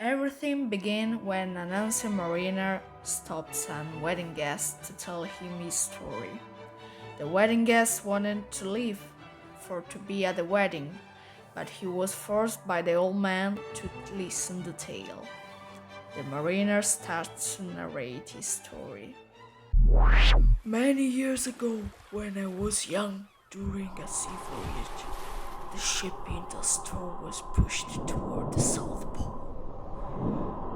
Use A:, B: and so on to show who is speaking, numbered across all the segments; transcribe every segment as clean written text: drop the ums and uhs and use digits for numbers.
A: Everything began when an ancient mariner stopped some wedding guests to tell him his story. The wedding guests wanted to leave for to be at the wedding, but he was forced by the old man to listen the tale. The mariner starts to narrate his story. Many years ago, when I was young, during a sea voyage, the ship in the storm was pushed toward the South Pole.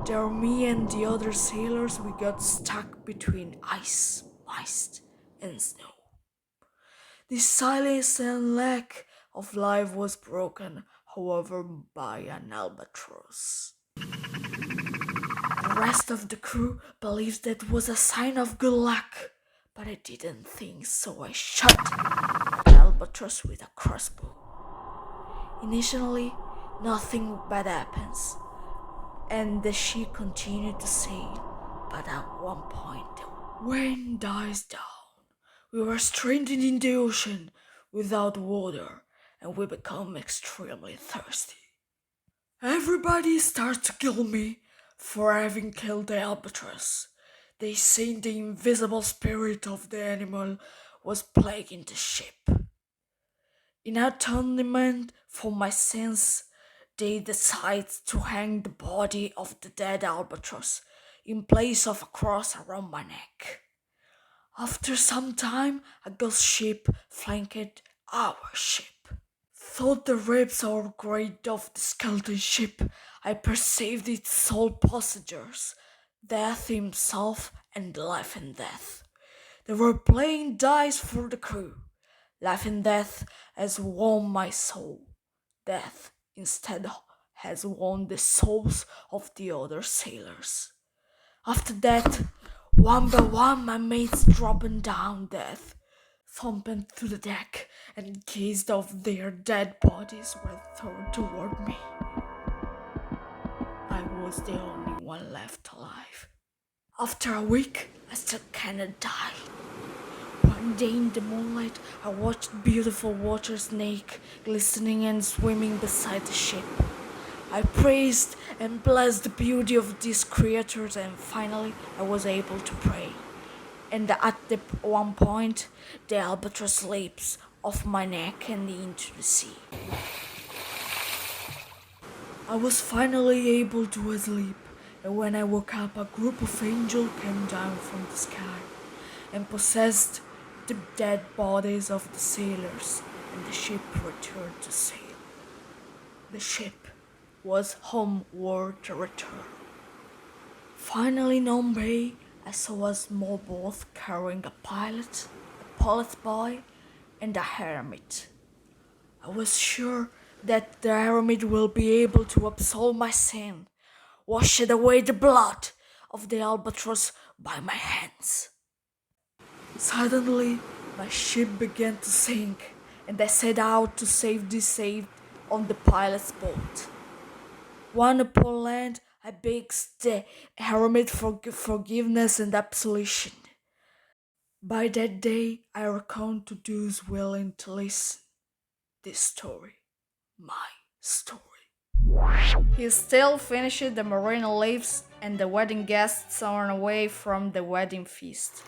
A: There, me and the other sailors, we got stuck between ice, mist, and snow. The silence and lack of life was broken, however, by an albatross. The rest of the crew believed that was a sign of good luck, but I didn't think, so I shot the albatross with a crossbow. Initially, nothing bad happens, and the ship continued to sail, but at one point the wind dies down. We were stranded in the ocean without water, and we become extremely thirsty. Everybody starts to kill me for having killed the albatross. They say the invisible spirit of the animal was plaguing the ship. In atonement for my sins, they decide to hang the body of the dead albatross in place of a cross around my neck. After some time, a ghost ship flanked our ship. Through the ribs or grate of the skeleton ship, I perceived its sole passengers, Death himself and Life and Death. They were playing dice for the crew. Life and Death has won my soul. Death, instead, has won the souls of the other sailors. After that, one by one, my mates dropping down Death, thumping to the deck, and gazed of their dead bodies were thrown toward me. I was the only one left alive. After a week, I still kinda died. One day in the moonlight, I watched beautiful water snake glistening and swimming beside the ship. I praised and blessed the beauty of these creatures, and finally I was able to pray. And at the one point, the albatross leaps off my neck and into the sea. I was finally able to sleep, and when I woke up, a group of angels came down from the sky and possessed the dead bodies of the sailors, and the ship returned to sail. The ship was homeward to return. Finally, in On Bay, I saw a small boat carrying a pilot boy, and a hermit. I was sure that the hermit will be able to absolve my sin, wash away the blood of the albatross by my hands. Suddenly, my ship began to sink, and I set out to save the saved on the pilot's boat. When upon land, I begged the hermit for forgiveness and absolution. By that day, I recount to those willing to listen this story, my story. He still finished the marine leaves, and the wedding guests on away from the wedding feast.